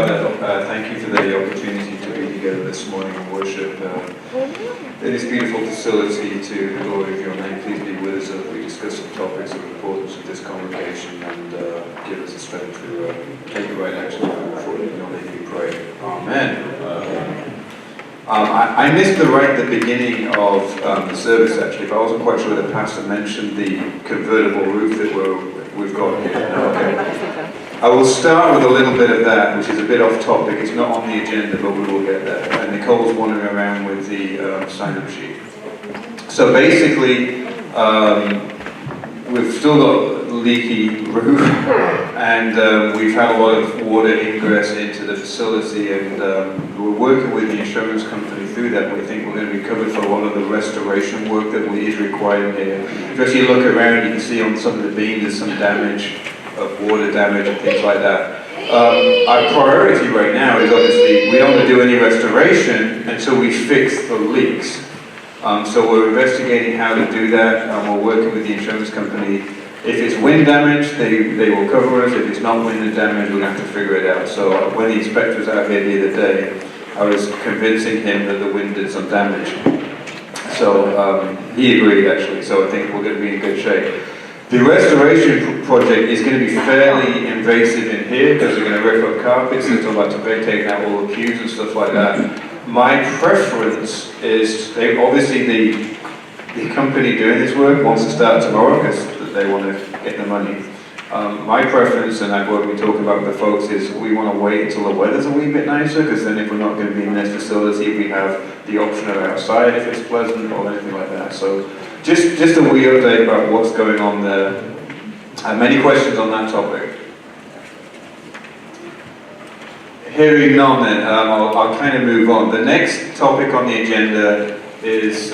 Father, thank you for the opportunity to be together this morning and worship in this beautiful facility to the glory of your name. Please be with us as we discuss some topics of importance of this congregation and give us the strength to take the right action for it. In your name we pray. Amen. I missed the beginning of the service actually, but I wasn't quite sure the pastor mentioned the convertible roof that we've got here. Okay. I will start with a little bit of that, which is a bit off topic. It's not on the agenda, but we will get there. And Nicole's wandering around with the sign-up sheet. So basically, we've still got leaky roof, and we've had a lot of water ingress into the facility, and we're working with the insurance company through that. We think we're going to be covered for a lot of the restoration work that is required here. If you look around, you can see on some of the beams there's some damage, of water damage and things like that. Our priority right now is obviously we don't want to do any restoration until we fix the leaks. So we're investigating how to do that, and we're working with the insurance company. If it's wind damage, they will cover us. If it's not wind damage, we're going to have to figure it out. So when the inspector was out here the other day, I was convincing him that the wind did some damage. So he agreed actually, so I think we're going to be in good shape. The restoration project is going to be fairly invasive in here because they're going to rip up carpets, they're talking about taking out all the pews and stuff like that. My preference is, obviously the company doing this work wants to start tomorrow because they want to get the money. My preference, and what we talk about with the folks, is we want to wait until the weather's a wee bit nicer, because then if we're not going to be in this facility, we have the option of outside if it's pleasant or anything like that. So just a wee update about what's going on there. Many questions on that topic. Hearing none then, I'll kind of move on. The next topic on the agenda is,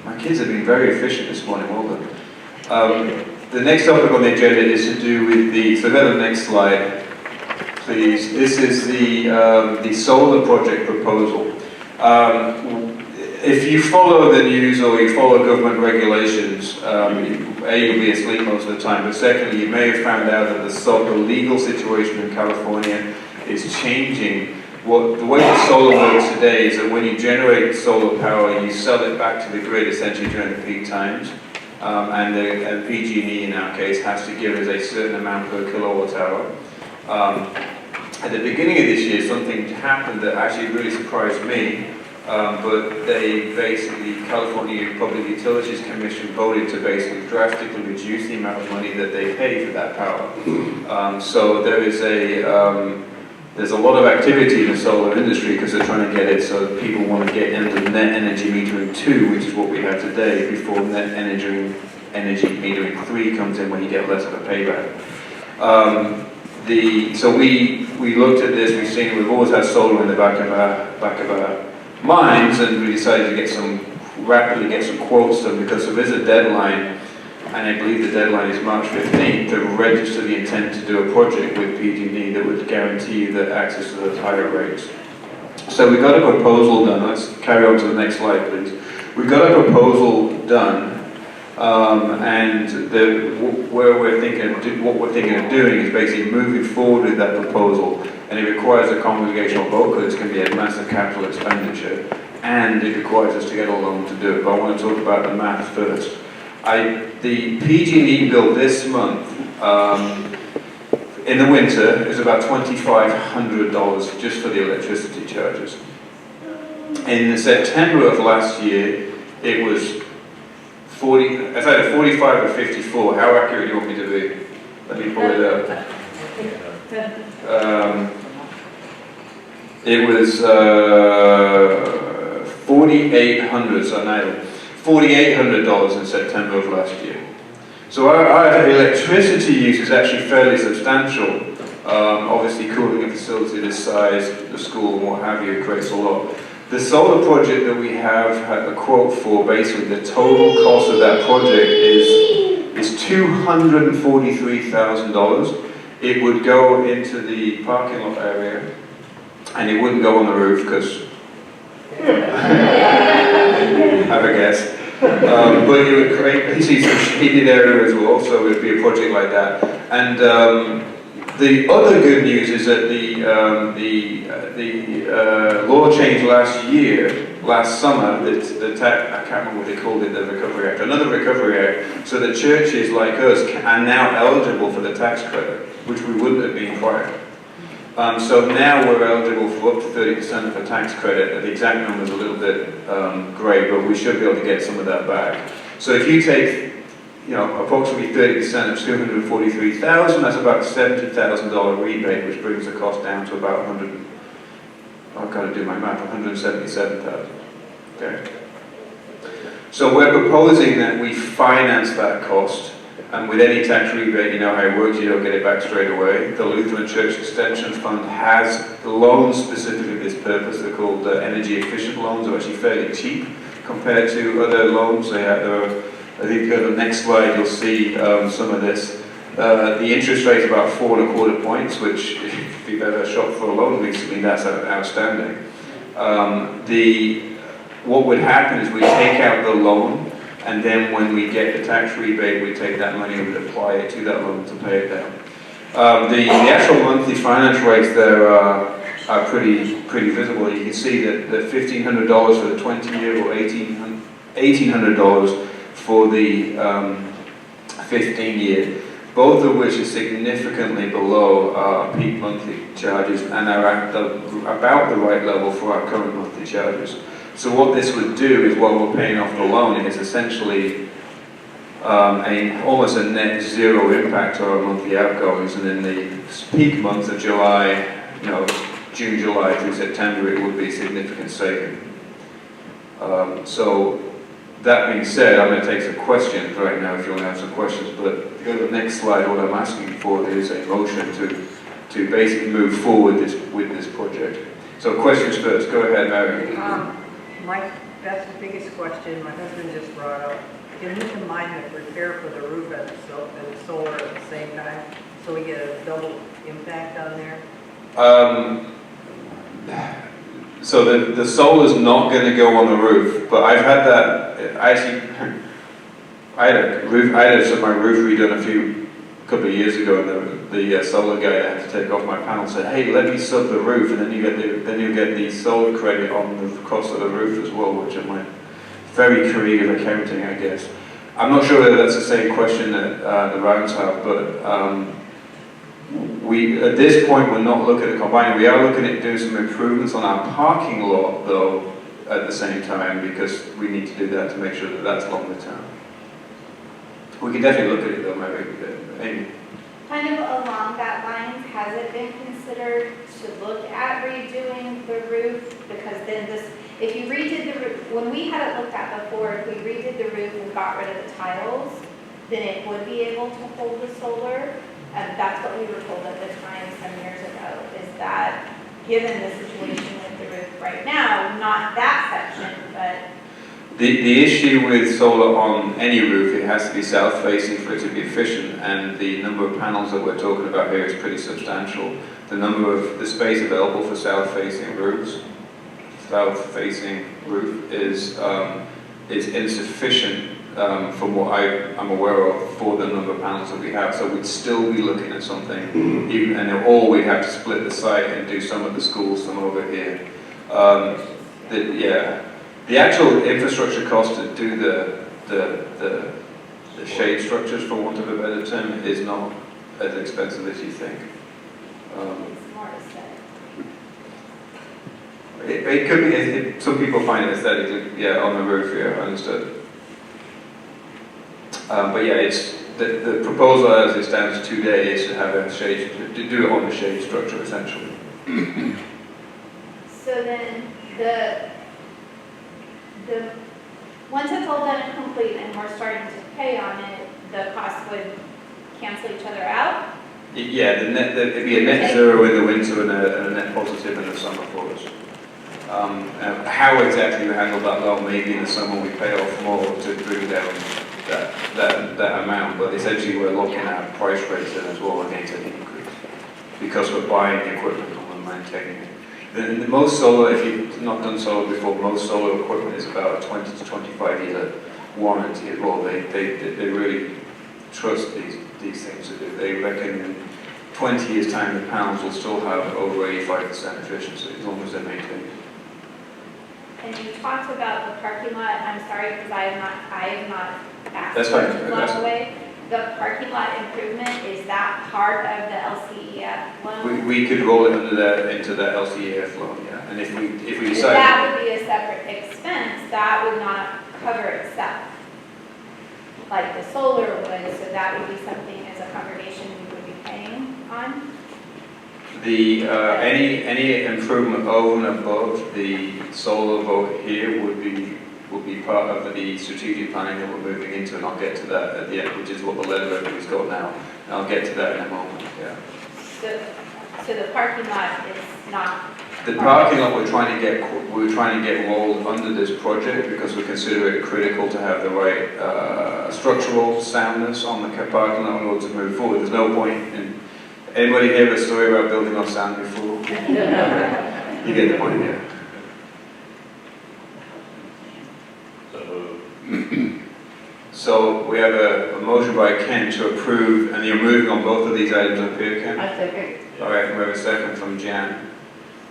my kids have been very efficient this morning, well done. The next topic on the agenda is to do with so go to the next slide, please. This is the solar project proposal. If you follow the news or you follow government regulations, you'll be asleep most of the time, but secondly, you may have found out that the legal situation in California is changing. The way that solar works today is that when you generate solar power, you sell it back to the grid essentially during the peak times, and PG&E in our case has to give us a certain amount per kilowatt hour. At the beginning of this year, something happened that actually really surprised me. But California Public Utilities Commission voted to basically drastically reduce the amount of money that they pay for that power. So there's a lot of activity in the solar industry because they're trying to get it so people want to get into net energy metering 2, which is what we have today, before net energy metering 3 comes in when you get less of a payback. So we looked at this, we've always had solar in the back of our minds, and we decided to rapidly get some quotes done because there is a deadline, and I believe the deadline is March 15th, to register the intent to do a project with PG&E that would guarantee you the access to those higher rates. So we got a proposal done. Let's carry on to the next slide, please. We got a proposal done, and what we're thinking of doing is basically moving forward with that proposal. And it requires a congregational vote because it's going to be a massive capital expenditure, and it requires us to get a loan to do it. But I want to talk about the math first. The PG&E bill this month, in the winter, is about $2,500 just for the electricity charges. In September of last year, it was 40. It's either 45 or 54. How accurate do you want me to be? Let me pull it up. It was $4,800, so now $4,800 in September of last year. So our electricity use is actually fairly substantial. Obviously, cooling a facility this size, the school and what have you, creates a lot. The solar project that we have had a quote for, basically the total cost of that project is $243,000. It would go into the parking lot area, and it wouldn't go on the roof because, have a guess. But it would create some shaded area as well, so it would be a project like that. And the other good news is that the the law changed last summer, the tax, I can't remember what they called it, the Recovery Act, another Recovery Act, so that churches like us are now eligible for the tax credit, which we wouldn't have been prior. So now we're eligible for up to 30% of a tax credit. The exact number's a little bit grey, but we should be able to get some of that back. So if you take, approximately 30% of $243,000, that's about a $70,000 rebate, which brings the cost down to about I've got to do my math, $177,000. Okay. So we're proposing that we finance that cost. And with any tax rebate, you know how it works, you don't get it back straight away. The Lutheran Church Extension Fund has loans specifically for this purpose. They're called energy efficient loans. They're actually fairly cheap compared to other loans. I think on the next slide you'll see some of this. The interest rate is about 4.25 points, which if you've ever shopped for a loan recently, that's outstanding. What would happen is we take out the loan, and then when we get the tax rebate, we take that money and we apply it to that loan to pay it down. The actual monthly finance rates there are pretty visible. You can see that the $1,500 for the 20-year or $1,800 for the 15-year, both of which are significantly below our peak monthly charges and are at about the right level for our current monthly charges. So what this would do is, while we're paying off the loan, is essentially almost a net zero impact to our monthly outgoings, and in the peak months of July, June, July through September, it would be significant saving. So that being said, I'm going to take some questions right now if you want to have some questions, but if you go to the next slide, what I'm asking for is a motion to basically move forward with this project. So questions first. Go ahead, Mary. That's the biggest question my husband just brought up. Can we combine the repair for the roof and the solar at the same time, so we get a double impact on there? So the solar's not going to go on the roof, but I've had that. I had my roof redone a couple of years ago, and the solar guy I had to take off my panel said, "Hey, let me sub the roof, and then you get the solar credit on the cost of the roof as well," which is my very creative accounting, I guess. I'm not sure whether that's the same question that the Rounds have, but we at this point we're not looking at combining. We are looking at doing some improvements on our parking lot, though, at the same time, because we need to do that to make sure that that's longer term. We can definitely look at it though, maybe. Kind of along that lines, has it been considered to look at redoing the roof? Because then if you redid the roof, when we had it looked at before, if we redid the roof and got rid of the tiles, then it would be able to hold the solar. And that's what we were told at the time some years ago, is that given the situation with the roof right now, not that section, but The issue with solar on any roof, it has to be south-facing for it to be efficient, and the number of panels that we're talking about here is pretty substantial. The space available for south-facing roof is insufficient from what I'm aware of for the number of panels that we have. So we'd still be looking at something, or we'd have to split the site and do some of the schools, some over here. The actual infrastructure cost to do the shade structures, for want of a better term, is not as expensive as you think. it's more aesthetic. It could be. Some people find it aesthetic. Yeah, on the roof. Yeah, understood. But yeah, it's the proposal as it stands today is to have a shade, to do it on the shade structure essentially. So then once it's all done and complete and we're starting to pay on it, the cost would cancel each other out? Yeah, it'd be a net zero in the winter and a net positive in the summer for us. How exactly we handle that loan, maybe in the summer we pay off more to bring down that amount, but essentially we're looking at price rates as well against an increase because we're buying the equipment and we're maintaining it. The most solar, if you've not done solar before, most solar equipment is about a 20 to 25 year warranty as well. They really trust these things to do. They reckon 20 years' time, the panels will still have over 85% efficiency, as long as they're maintained. And you talked about the parking lot, I'm sorry, because I have not asked. That's fine. along That's the way. The parking lot improvement, is that part of the LCEF loan? We could roll it under that, into that LCEF loan, yeah. And if we If decide, that would be a separate expense, that would not cover itself, like the solar would, so that would be something as a congregation we would be paying on? the, any improvement over and above the solar vote here would be part of the strategic planning that we're moving into, and I'll get to that at the end, which is what the letter everybody's got now. And I'll get to that in a moment, yeah. So the parking lot is not. The parking lot we're trying to get rolled under this project because we consider it critical to have the right structural soundness on the parking lot in order to move forward. There's no point in, anybody hear a story about building on sand before? You get the point, yeah. So we have a motion by Ken to approve, and you're moving on both of these items up here, Ken? I second. All right, we have a second from Jan.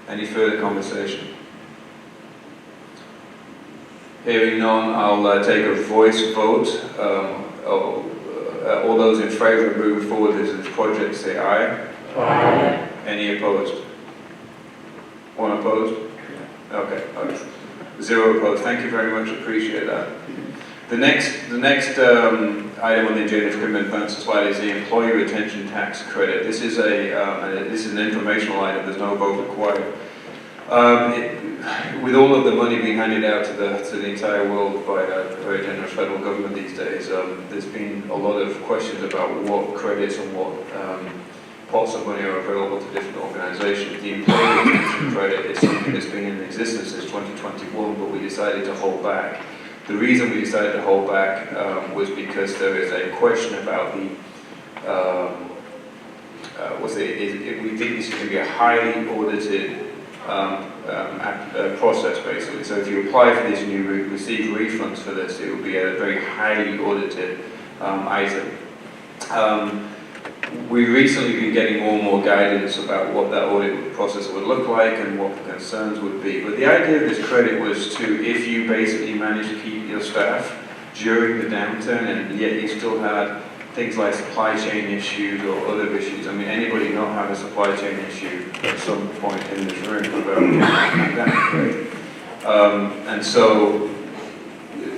Any further conversation? Hearing none, I'll take a voice vote. All those in favour of moving forward with this project say aye. Aye. Any opposed? One opposed? Okay, all right. 0 opposed. Thank you very much. Appreciate that. The next item on the agenda for commitment advance slide is the employee retention tax credit. This is an informational item. There's no vote required. With all of the money being handed out to the entire world by a very generous federal government these days, there's been a lot of questions about what credits and what pots of money are available to different organisations. The employee retention credit is something that's been in existence since 2021, but we decided to hold back. The reason we decided to hold back was because there is a question about the, we think this is going to be a highly audited process, basically. So if you apply for this and you receive refunds for this, it will be a very highly audited item. We've recently been getting more and more guidance about what that audit process would look like and what the concerns would be. But the idea of this credit was to, if you basically managed to keep your staff during the downturn and yet you still had things like supply chain issues or other issues. I mean, anybody not have a supply chain issue at some point in this room about that, right? And so,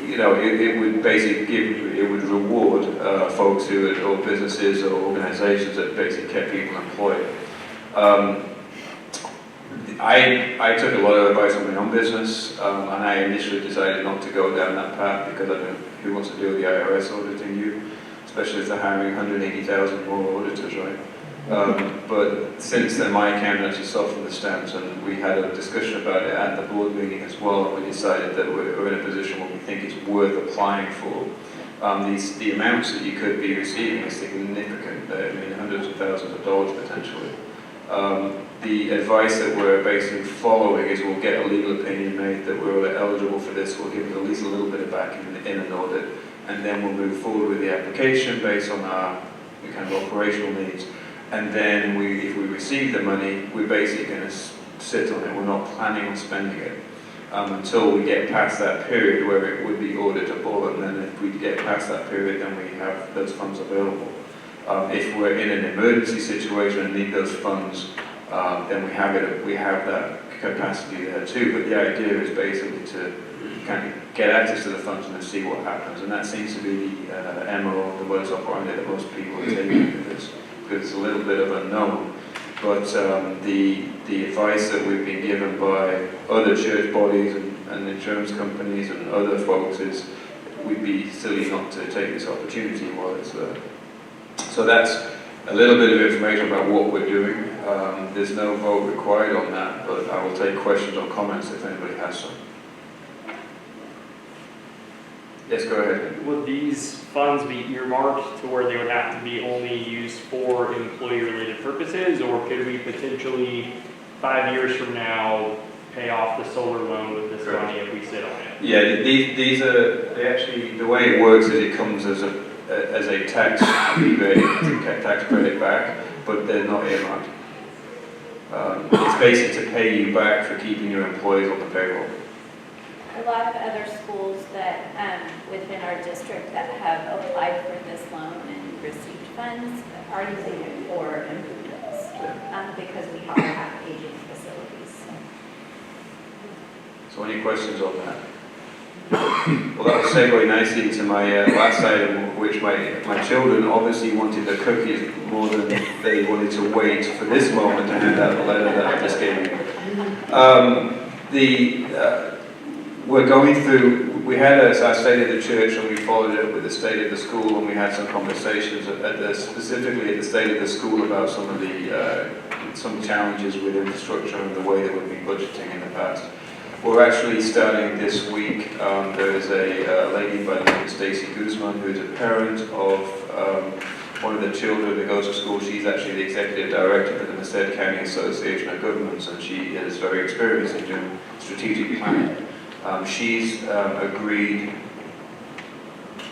you know, it would basically it would reward folks who had, or businesses or organizations that basically kept people employed. I took a lot of advice on my own business, and I initially decided not to go down that path because I don't know who wants to deal with the IRS auditing you, especially if they're hiring 180,000 more auditors, right? But since then, my accountant actually softened the stance, and we had a discussion about it at the board meeting as well, and we decided that we're in a position where we think it's worth applying for. The amounts that you could be receiving are significant, I mean, hundreds of thousands of dollars potentially. The advice that we're basically following is we'll get a legal opinion made that we're eligible for this, we'll give it at least a little bit of backing in an audit, and then we'll move forward with the application based on our kind of operational needs. And then if we receive the money, we're basically going to sit on it. We're not planning on spending it until we get past that period where it would be auditable. And then if we get past that period, then we have those funds available. If we're in an emergency situation and need those funds, then we have that capacity there too. But the idea is basically to kind of get access to the funds and then see what happens. And that seems to be the MO, the modus operandi that most people are taking with this, because it's a little bit of unknown. But the advice that we've been given by other church bodies and insurance companies and other folks is we'd be silly not to take this opportunity while it's there. So that's a little bit of information about what we're doing. There's no vote required on that, but I will take questions or comments if anybody has some. Yes, go ahead. Would these funds be earmarked to where they would have to be only used for employee-related purposes, or could we potentially, 5 years from now, pay off the solar loan with this money if we sit on it? Yeah, these are, they actually, the way it works is it comes as a tax rebate, tax credit back, but they're not earmarked. It's basically to pay you back for keeping your employees on the payroll. A lot of other schools that, within our district that have applied for this loan and received funds are using it for improvements, because we have aging facilities. So any questions on that? Well, that will segue nicely into my last item, which my children obviously wanted the cookies more than they wanted to wait for this moment to hand out the letter that I just gave you. We're going through, we had our state of the church and we followed it up with the state of the school, and we had some conversations specifically at the state of the school about some of the some challenges with infrastructure and the way that we've been budgeting in the past. We're actually starting this week. There is a lady by the name of Stacey Guzman, who is a parent of one of the children that goes to school. She's actually the executive director for the Merced County Association of Governments, and she is very experienced in doing strategic planning. She's agreed,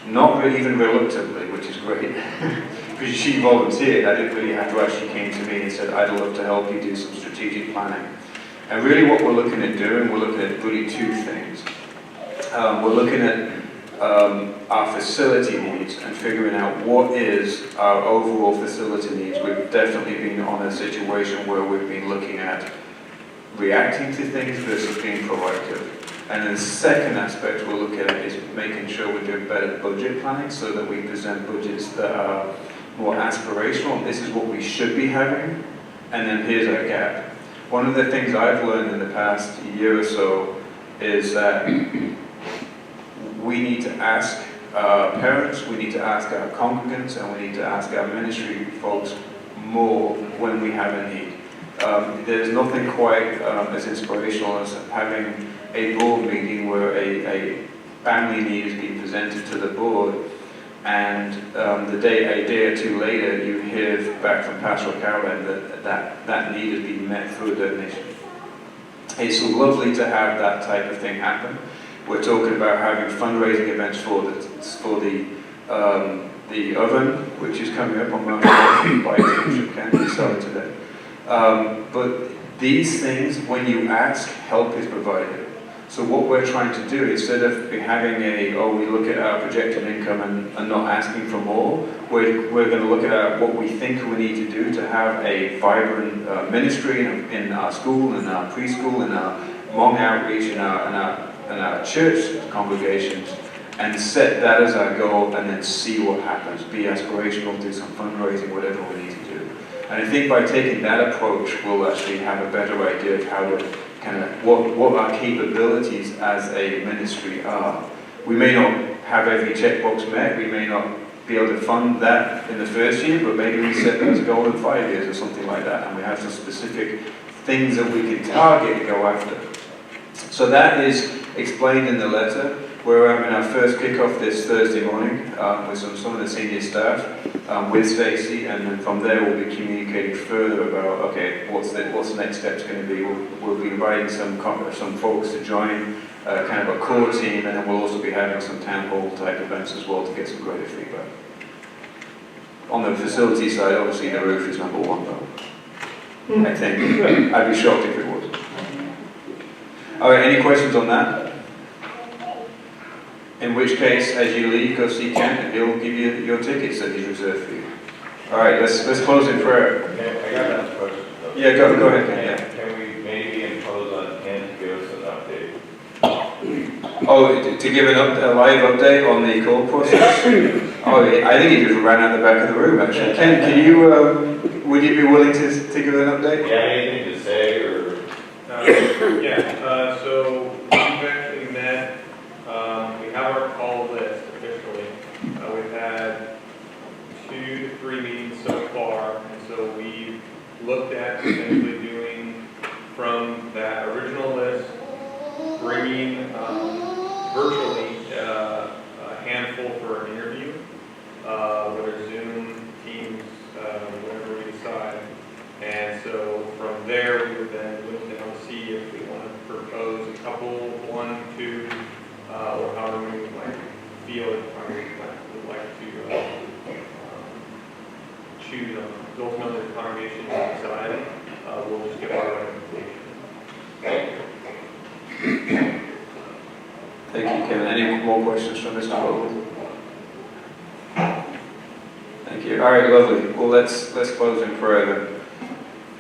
not really even reluctantly, which is great, because she volunteered. I didn't really have to actually came to me and said, I'd love to help you do some strategic planning. And really what we're looking at doing, we're looking at really two things. We're looking at our facility needs and figuring out what is our overall facility needs. We've definitely been on a situation where we've been looking at reacting to things versus being proactive. And then the second aspect we're looking at is making sure we're doing better budget planning so that we present budgets that are more aspirational. This is what we should be having, and then here's our gap. One of the things I've learned in the past year or so is that we need to ask our parents, we need to ask our congregants, and we need to ask our ministry folks more when we have a need. There's nothing quite as inspirational as having a board meeting where a family need is being presented to the board, and a day or two later, you hear back from Pastoral Caroline that need has been met through a donation. It's lovely to have that type of thing happen. We're talking about having fundraising events for the oven, which is coming up on March 4th by Bishop Kennedy, started today. But these things, when you ask, help is provided. So what we're trying to do, instead of having we look at our projected income and not asking for more, we're going to look at what we think we need to do to have a vibrant ministry in our school, in our preschool, in our Hmong outreach, in our church congregations, and set that as our goal, and then see what happens. Be aspirational, do some fundraising, whatever we need to do. And I think by taking that approach, we'll actually have a better idea of how to what our capabilities as a ministry are. We may not have every checkbox met, we may not be able to fund that in the first year, but maybe we set that as a goal in 5 years or something like that, and we have some specific things that we can target and go after. So that is explained in the letter. We're having our first kickoff this Thursday morning with some of the senior staff with Stacey, and then from there we'll be communicating further about what's the next steps going to be. We'll be inviting some folks to join kind of a core team, and then we'll also be having some town hall type events as well to get some greater feedback. On the facility side, obviously the roof is number one though. I think I'd be shocked if it was. All right, any questions on that? In which case, as you leave, go see Kent and he'll give you your tickets that he's reserved for you. All right, let's close in prayer. I got another question. Yeah, go ahead, Kent. Yeah. Can we maybe impose on Ken to give us an update? Oh, to give a live update on the call process? Oh, yeah, I think he just ran out the back of the room, actually. Ken, can you, would you be willing to give an update? Do you have anything to say, or? So we've actually met, we have our call list officially. We've had 2 to 3 meetings so far, and so we've looked at potentially doing from that original list, bringing virtually a handful for an interview, whether Zoom, Teams, whatever we decide. And so from there, we would then look down to see if we want to propose a couple, 1, 2, or however we might feel it, would like to choose on. Because ultimately, the congregation will decide. We'll just give our recommendation. Thank you, Kevin. Any more questions from Mr. Vogel? Thank you. All right, lovely. Well, let's close in prayer then.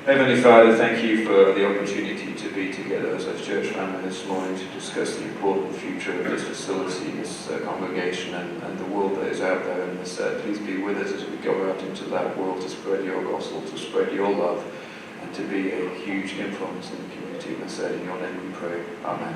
Heavenly Father, thank you for the opportunity to be together as a church family this morning to discuss the important future of this facility, this congregation, and the world that is out there. And please be with us as we go out into that world to spread your gospel, to spread your love, and to be a huge influence in the community. And said, in your name we pray. Amen.